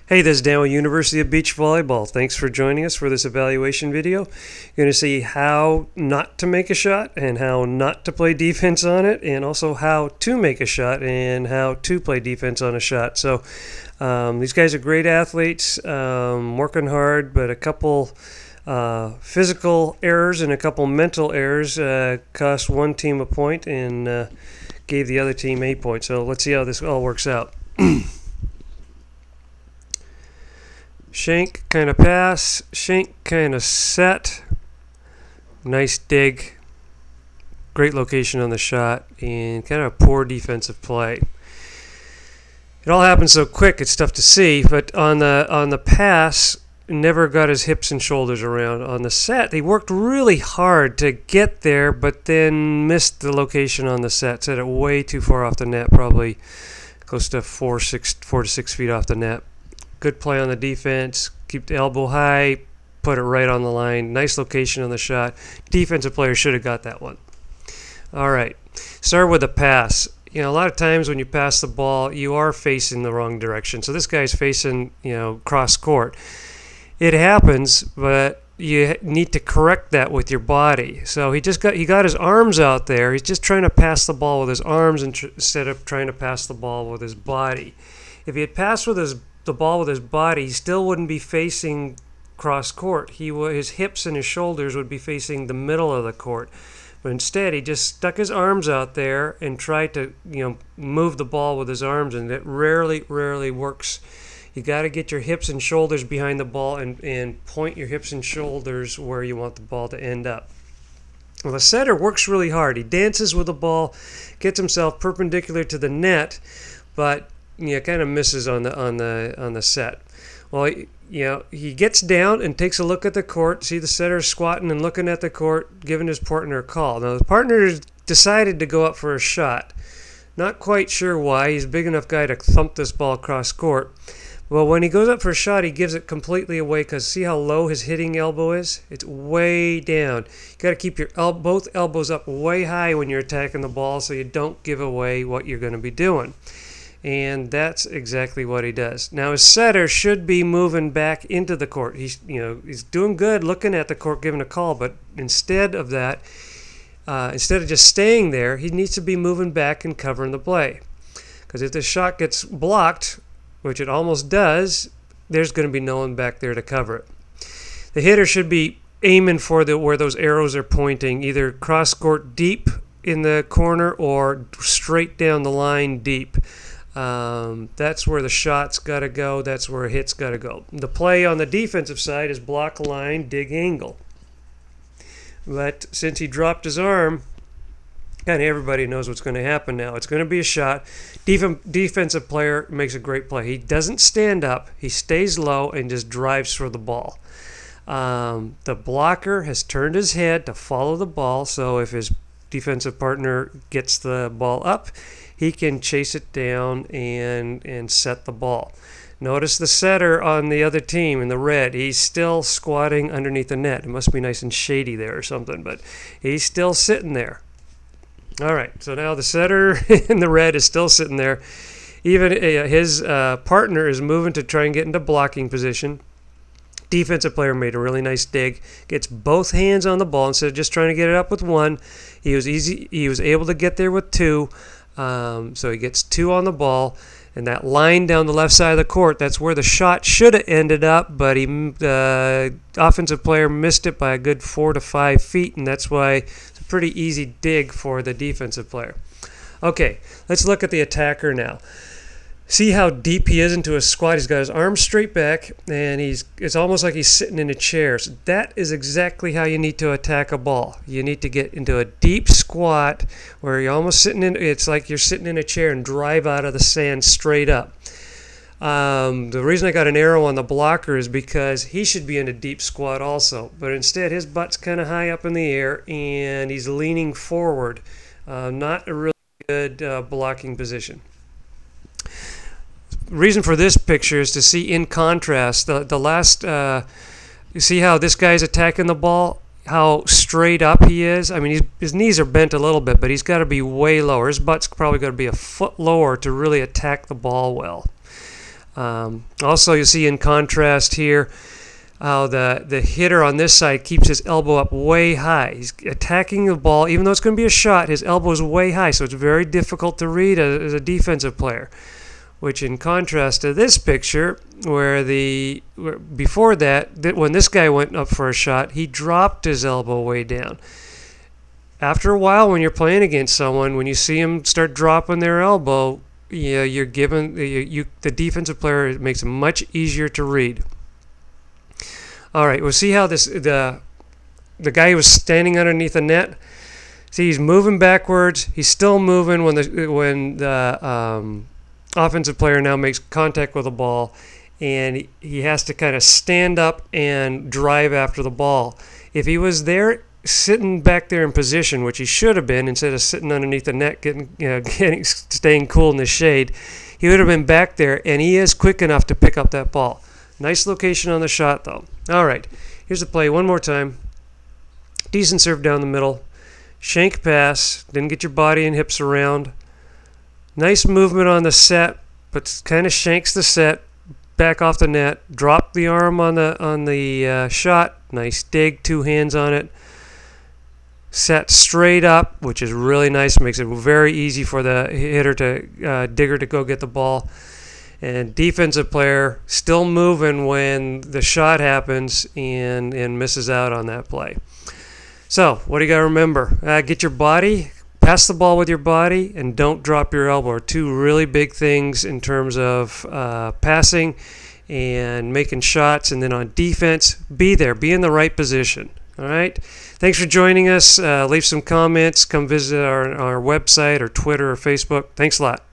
Hey, this is Dan with University of Beach Volleyball. Thanks for joining us for this evaluation video. You're going to see how not to make a shot and how not to play defense on it, and also how to make a shot and how to play defense on a shot. So these guys are great athletes, working hard, but a couple physical errors and a couple mental errors cost one team a point and gave the other team a point. So let's see how this all works out. Shank kind of pass, shank kind of set, nice dig, great location on the shot, and kind of a poor defensive play. It all happened so quick it's tough to see, but on the pass, never got his hips and shoulders around. On the set, he worked really hard to get there, but then missed the location on the set. Set it way too far off the net, probably close to 4 to 6 feet off the net. Good play on the defense, keep the elbow high, put it right on the line. Nice location on the shot. Defensive player should have got that one. All right, start with the pass. You know, a lot of times when you pass the ball, you are facing the wrong direction. So this guy's facing, cross court. It happens, but you need to correct that with your body. So he got his arms out there. He's just trying to pass the ball with his arms instead of trying to pass the ball with his body. If he had passed the ball with his body, he still wouldn't be facing cross court. His hips and his shoulders would be facing the middle of the court. But instead, he just stuck his arms out there and tried to, move the ball with his arms, and it rarely works. You got to get your hips and shoulders behind the ball and point your hips and shoulders where you want the ball to end up. Well, the setter works really hard. He dances with the ball, gets himself perpendicular to the net, but kind of misses on the set. Well, he gets down and takes a look at the court. See the setter squatting and looking at the court, giving his partner a call. Now, the partner decided to go up for a shot. Not quite sure why. He's a big enough guy to thump this ball across court. Well, when he goes up for a shot, he gives it completely away because see how low his hitting elbow is? It's way down. You got to keep your both elbows up way high when you're attacking the ball so you don't give away what you're going to be doing. And that's exactly what he does. Now his setter should be moving back into the court. He's doing good looking at the court, giving a call, but instead of that, instead of just staying there, he needs to be moving back and covering the play. Because if the shot gets blocked, which it almost does, there's going to be no one back there to cover it. The hitter should be aiming for where those arrows are pointing, either cross court deep in the corner or straight down the line deep. That's where the shot's got to go. That's where a hit's got to go. The play on the defensive side is block, line, dig, angle. But since he dropped his arm, kind of everybody knows what's going to happen now. It's going to be a shot. Defensive player makes a great play. He doesn't stand up. He stays low and just drives for the ball. The blocker has turned his head to follow the ball, so if his defensive partner gets the ball up, he can chase it down and set the ball. Notice the setter on the other team in the red. He's still squatting underneath the net. It must be nice and shady there or something, but he's still sitting there. All right, so now the setter in the red is still sitting there. Even his partner is moving to try and get into blocking position. Defensive player made a really nice dig, gets both hands on the ball instead of just trying to get it up with one. He was able to get there with two. So he gets two on the ball, and that line down the left side of the court, that's where the shot should have ended up, but the offensive player missed it by a good 4 to 5 feet, and that's why it's a pretty easy dig for the defensive player. Okay, let's look at the attacker now. See how deep he is into a squat. He's got his arms straight back, and it's almost like he's sitting in a chair. So that is exactly how you need to attack a ball. You need to get into a deep squat where you're almost sitting in. It's like you're sitting in a chair and drive out of the sand straight up. The reason I got an arrow on the blocker is because he should be in a deep squat also, but instead his butt's kind of high up in the air and he's leaning forward. Not a really good blocking position. Reason for this picture is to see in contrast the last you see how this guy's attacking the ball, how straight up he is. I mean, his knees are bent a little bit, but he's got to be way lower. His butt's probably got to be a foot lower to really attack the ball well. Also, you'll see in contrast here how the hitter on this side keeps his elbow up way high. He's attacking the ball, even though it's going to be a shot, his elbow is way high, so it's very difficult to read as a defensive player. Which, in contrast to this picture, where before that, when this guy went up for a shot, he dropped his elbow way down. After a while, when you're playing against someone, when you see them start dropping their elbow, you're given the defensive player, it makes it much easier to read. All right, we'll see how the guy who was standing underneath the net. See, he's moving backwards. He's still moving when the offensive player now makes contact with the ball, and he has to kind of stand up and drive after the ball. If he was there, sitting back there in position, which he should have been, instead of sitting underneath the net, staying cool in the shade, he would have been back there, and he is quick enough to pick up that ball. Nice location on the shot, though. All right, here's the play one more time. Decent serve down the middle. Shank pass. Didn't get your body and hips around. Nice movement on the set, but kind of shanks the set. Back off the net. Drop the arm on the shot. Nice dig. 2 hands on it. Set straight up, which is really nice. Makes it very easy for the hitter digger to go get the ball. And defensive player still moving when the shot happens and misses out on that play. So what do you got to remember? Get your body, pass the ball with your body, and don't drop your elbow. Are 2 really big things in terms of passing and making shots. And then on defense, be there, be in the right position. All right. Thanks for joining us. Leave some comments. Come visit our website or Twitter or Facebook. Thanks a lot.